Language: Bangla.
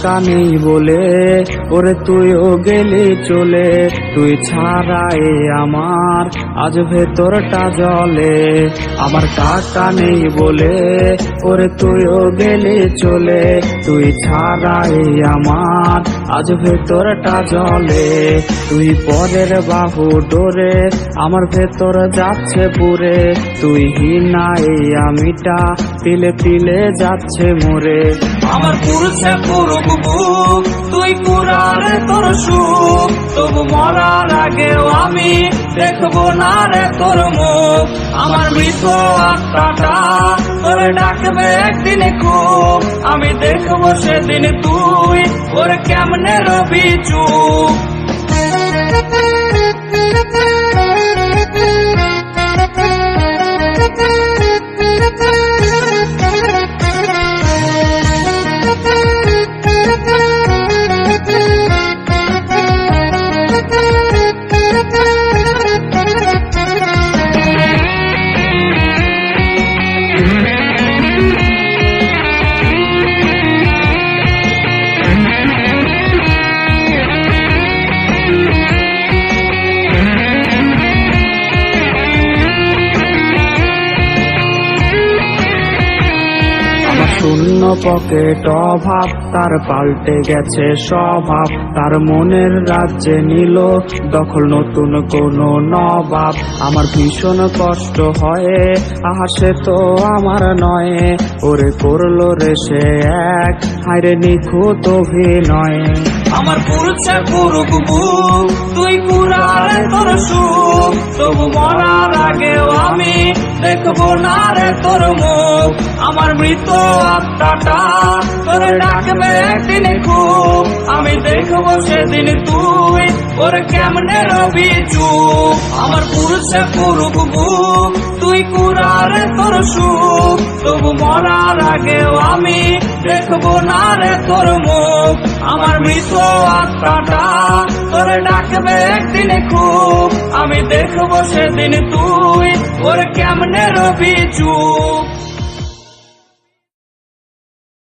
টাকা নেই বলে ওরে তুইও গেলি চলে, তুই ছাড়াই আমার আজ ভেতরটা জ্বলে। আমার টাকা নেই বলে ওরে তুইও গেলি চলে, তুই ছাড়াই আমার আজ ভেতরটা জ্বলে। তুই পরের বাহু ডোরে আমার ভেতর যাচ্ছে পুরে, তুই হিনাই আমিটা তিলে তিলে যাচ্ছে মরে। আমার পুরুষে পুরুক বুক, তুই পুরারে তোর সুখ, তবু মরার আগেও আমি দেখবো না রে তোর মুখ। আমার মৃত আত্মাটা তোরে ডাকবে একদিন খুব, আমি দেখবো সেদিন তুই ওরে কেমনে রবি চুপ। শূন্য পকেট অভাব তার পাল্টে গেছে স্বভাব, তার মনের রাজ্যে নিল দখল নতুন কোন নবাব। আমার ভীষণ কষ্ট হয় আহা সে তো আমার নয়, ওরে করলো রে সে এক হায়রে নিখুঁত অভিনয়। আমার পুরুষে পুরুক বুক, তুই পুরারে তোর সুখ, তবু মরার আগেও আমি দেখবো না রে তোর মুখ। আমার মৃত আত্মাটা তোরে ডাকবে একদিন খুব, আমি দেখবো সেদিন তুই ওরে কেমনে রবি চুপ। আমার পুরুষে পুরুক বুক, তুই পুরারে তোর সুখ, তবু মরার আগেও আমি দেখবো না রে তোর মুখ। আমার মৃত আত্মাটা তোরে ডাকবে একদিন খুব, আমি দেখবো সেদিন তুই ওরে কেমনে রবি চুপ।